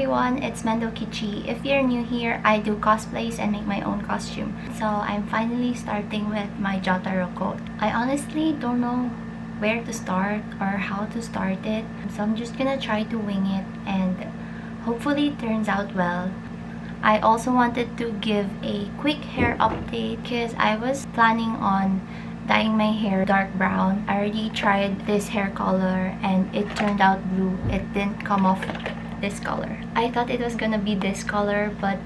everyone, it's Mendokichi. If you're new here, I do cosplays and make my own costume. So I'm finally starting with my Jotaro coat. I honestly don't know where to start or how to start it. So I'm just gonna try to wing it and hopefully it turns out well. I also wanted to give a quick hair update because I was planning on dyeing my hair dark brown. I already tried this hair color and it turned out blue. It didn't come off this color. I thought it was gonna be this color, but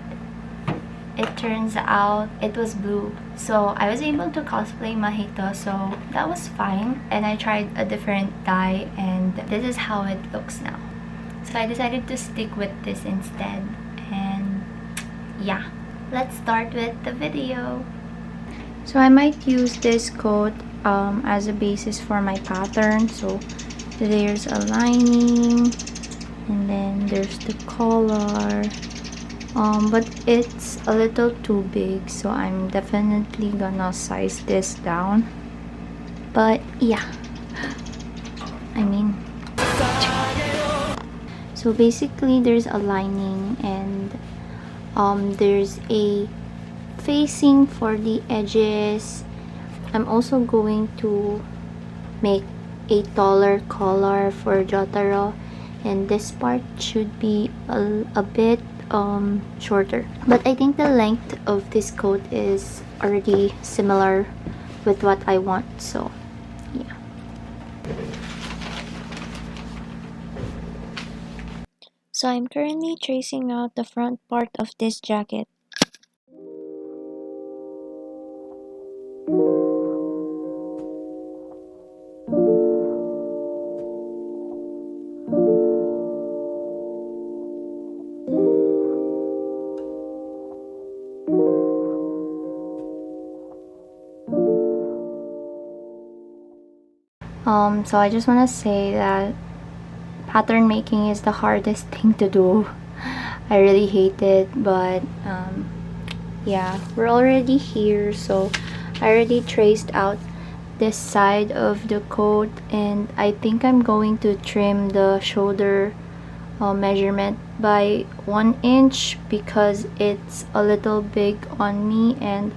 it turns out it was blue. So I was able to cosplay Mahito, so that was fine. And I tried a different dye and this is how it looks now. So I decided to stick with this instead. And yeah, let's start with the video. So I might use this coat as a basis for my pattern. So there's a lining and then there's the collar, but it's a little too big, so I'm definitely gonna size this down. But yeah, I mean, so basically there's a lining and there's a facing for the edges. I'm also going to make a taller collar for Jotaro, and this part should be a bit shorter, but I think the length of this coat is already similar with what I want, so yeah. So I'm currently tracing out the front part of this jacket. So I just want to say that pattern making is the hardest thing to do. I really hate it, but yeah, we're already here. So I already traced out this side of the coat, and I think I'm going to trim the shoulder measurement by 1 inch because it's a little big on me, and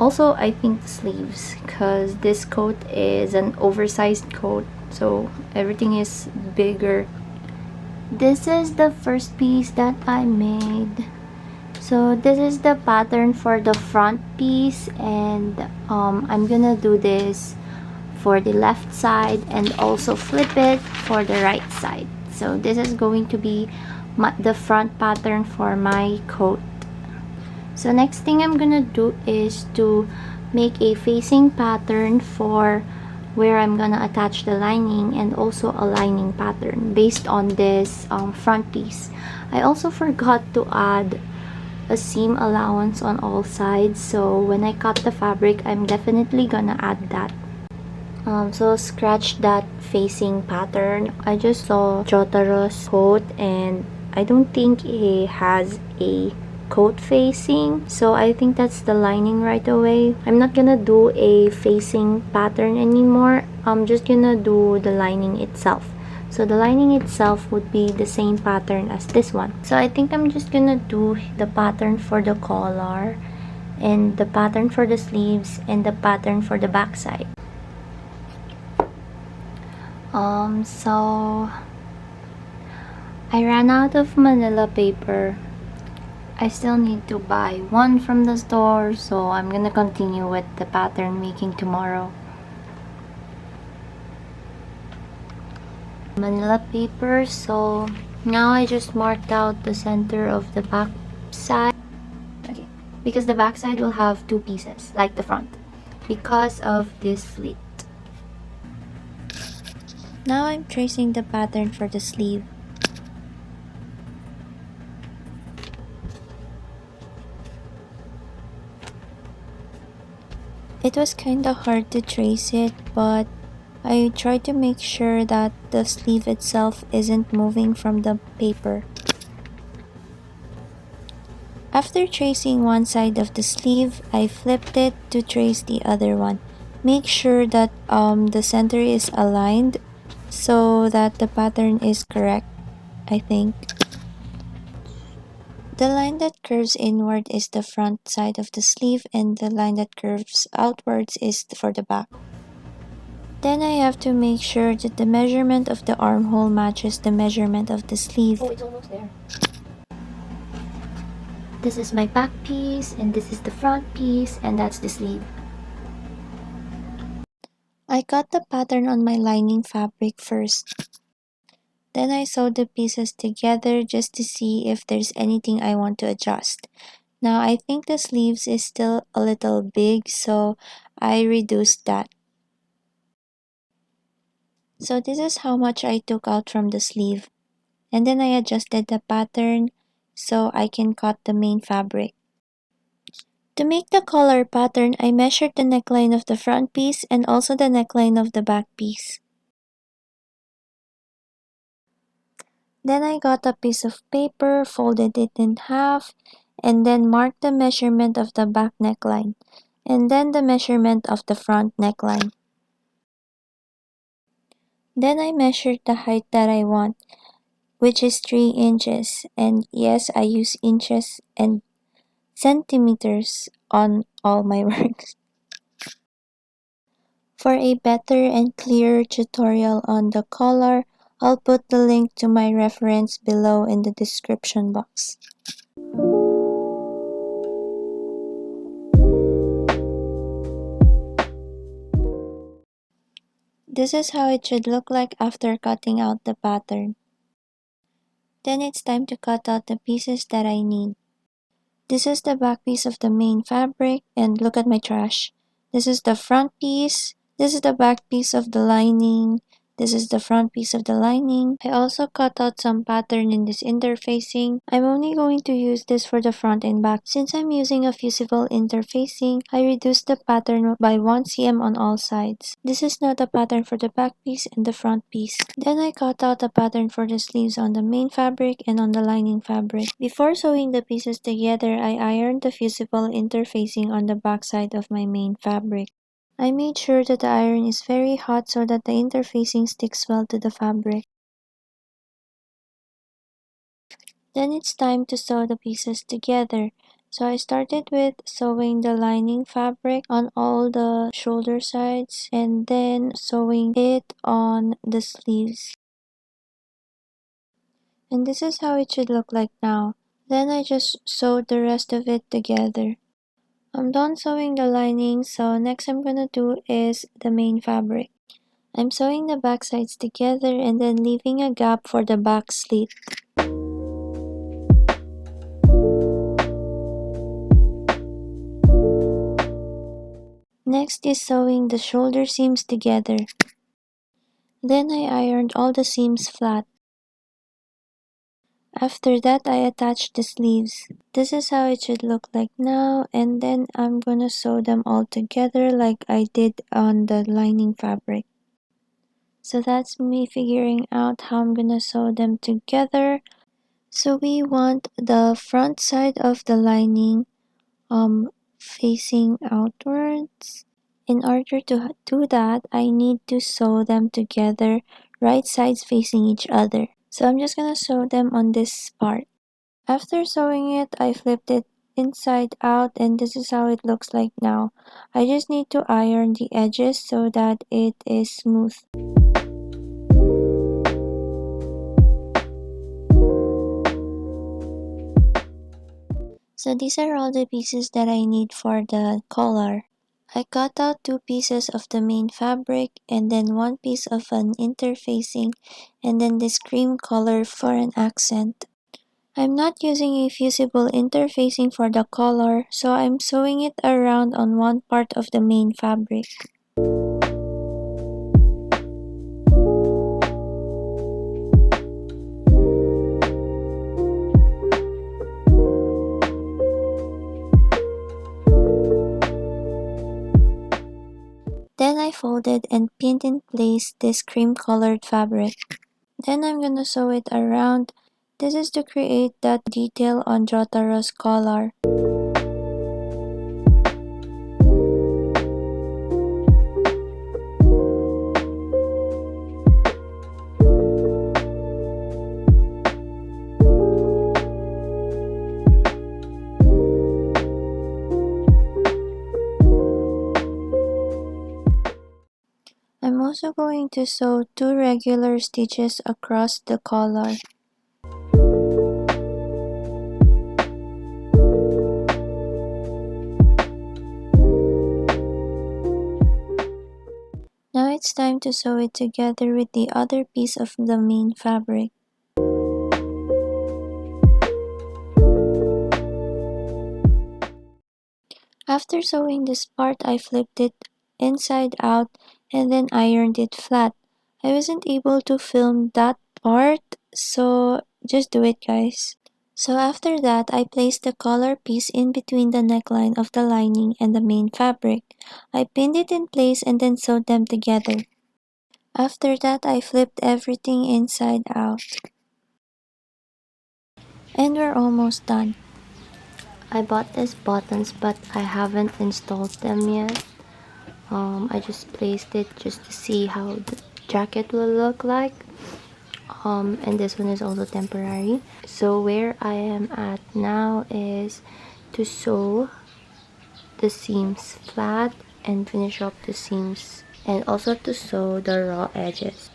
also I think the sleeves, because this coat is an oversized coat, so everything is bigger. This is the first piece that I made. So this is the pattern for the front piece, and I'm gonna do this for the left side and also flip it for the right side. So this is going to be the front pattern for my coat. So next thing I'm gonna do is to make a facing pattern for where I'm gonna attach the lining, and also a lining pattern based on this front piece. I also forgot to add a seam allowance on all sides, so when I cut the fabric I'm definitely gonna add that. So scratch that facing pattern. I just saw Jotaro's coat and I don't think he has a coat facing, so I think that's the lining right away. I'm not gonna do a facing pattern anymore. I'm just gonna do the lining itself. So the lining itself would be the same pattern as this one. So I think I'm just gonna do the pattern for the collar and the pattern for the sleeves and the pattern for the back side. So I ran out of manila paper. I still need to buy one from the store, so I'm gonna continue with the pattern making tomorrow. Manila paper, so now I just marked out the center of the back side. Okay, because the back side will have two pieces like the front because of this slit. Now I'm tracing the pattern for the sleeve. It was kinda hard to trace it, but I tried to make sure that the sleeve itself isn't moving from the paper. After tracing one side of the sleeve, I flipped it to trace the other one. Make sure that the center is aligned so that the pattern is correct, I think. The line that curves inward is the front side of the sleeve, and the line that curves outwards is for the back. Then I have to make sure that the measurement of the armhole matches the measurement of the sleeve. Oh, it's almost there. This is my back piece, and this is the front piece, and that's the sleeve. I cut the pattern on my lining fabric first. Then I sewed the pieces together just to see if there's anything I want to adjust. Now I think the sleeves is still a little big, so I reduced that. So this is how much I took out from the sleeve. And then I adjusted the pattern so I can cut the main fabric. To make the collar pattern, I measured the neckline of the front piece and also the neckline of the back piece. Then I got a piece of paper, folded it in half, and then marked the measurement of the back neckline, and then the measurement of the front neckline. Then I measured the height that I want, which is 3 inches, and yes, I use inches and centimeters on all my works. For a better and clearer tutorial on the collar, I'll put the link to my reference below in the description box. This is how it should look like after cutting out the pattern. Then it's time to cut out the pieces that I need. This is the back piece of the main fabric, and look at my trash. This is the front piece, this is the back piece of the lining, this is the front piece of the lining. I also cut out some pattern in this interfacing. I'm only going to use this for the front and back. Since I'm using a fusible interfacing, I reduced the pattern by 1 cm on all sides. This is now the pattern for the back piece and the front piece. Then I cut out a pattern for the sleeves on the main fabric and on the lining fabric. Before sewing the pieces together, I ironed the fusible interfacing on the back side of my main fabric. I made sure that the iron is very hot so that the interfacing sticks well to the fabric. Then it's time to sew the pieces together. So I started with sewing the lining fabric on all the shoulder sides and then sewing it on the sleeves. And this is how it should look like now. Then I just sewed the rest of it together. I'm done sewing the lining, so next I'm gonna do is the main fabric. I'm sewing the back sides together and then leaving a gap for the back slit. Next is sewing the shoulder seams together. Then I ironed all the seams flat. After that, I attached the sleeves. This is how it should look like now, and then I'm gonna sew them all together like I did on the lining fabric. So that's me figuring out how I'm gonna sew them together. So we want the front side of the lining facing outwards. In order to do that, I need to sew them together, right sides facing each other. So I'm just gonna sew them on this part. After sewing it, I flipped it inside out and this is how it looks like now. I just need to iron the edges so that it is smooth. So these are all the pieces that I need for the collar. I cut out 2 pieces of the main fabric and then 1 piece of an interfacing and then this cream color for an accent. I'm not using a fusible interfacing for the collar, so I'm sewing it around on one part of the main fabric. Then I folded and pinned in place this cream colored fabric. Then I'm gonna sew it around. This is to create that detail on Jotaro's collar. also going to sew 2 regular stitches across the collar. Now it's time to sew it together with the other piece of the main fabric. After sewing this part, I flipped it inside out and then ironed it flat. I wasn't able to film that part, so just do it, guys. So after that, I placed the collar piece in between the neckline of the lining and the main fabric. I pinned it in place and then sewed them together. After that, I flipped everything inside out. And we're almost done. I bought these buttons but I haven't installed them yet. I just placed it just to see how the jacket will look like. And this one is also temporary. So where I am at now is to sew the seams flat and finish up the seams, and also to sew the raw edges.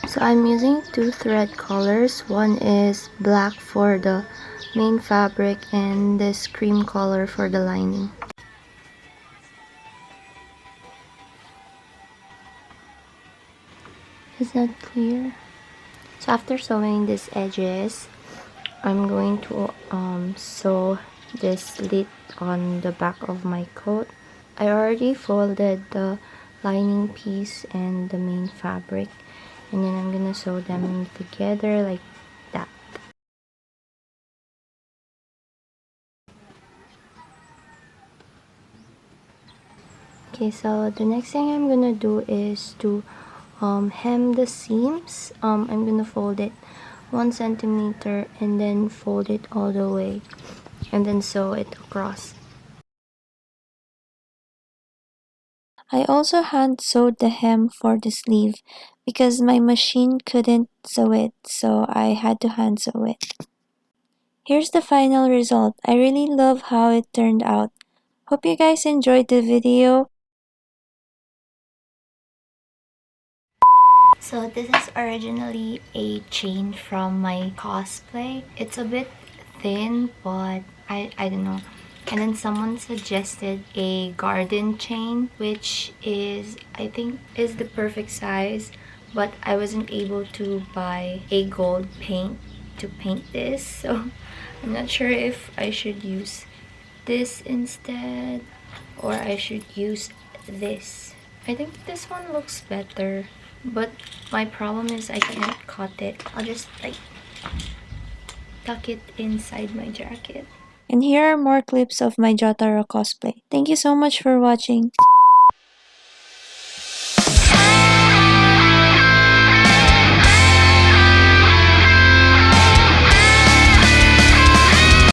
So I'm using 2 thread colors. One is black for the main fabric and this cream color for the lining. Is that clear? So after sewing these edges, I'm going to sew this slit on the back of my coat. I already folded the lining piece and the main fabric, and then I'm gonna sew them together like that. Okay, so the next thing I'm gonna do is to hem the seams. I'm gonna fold it 1 centimeter and then fold it all the way and then sew it across. I also hand sewed the hem for the sleeve because my machine couldn't sew it, so I had to hand sew it. Here's the final result. I really love how it turned out. Hope you guys enjoyed the video. So this is originally a chain from my cosplay. It's a bit thin, but I don't know. And then someone suggested a garden chain, which is, I think, is the perfect size. But I wasn't able to buy a gold paint to paint this, so I'm not sure if I should use this instead or I should use this. I think this one looks better, but my problem is I can't cut it. I'll just like tuck it inside my jacket. And here are more clips of my Jotaro cosplay. Thank you so much for watching.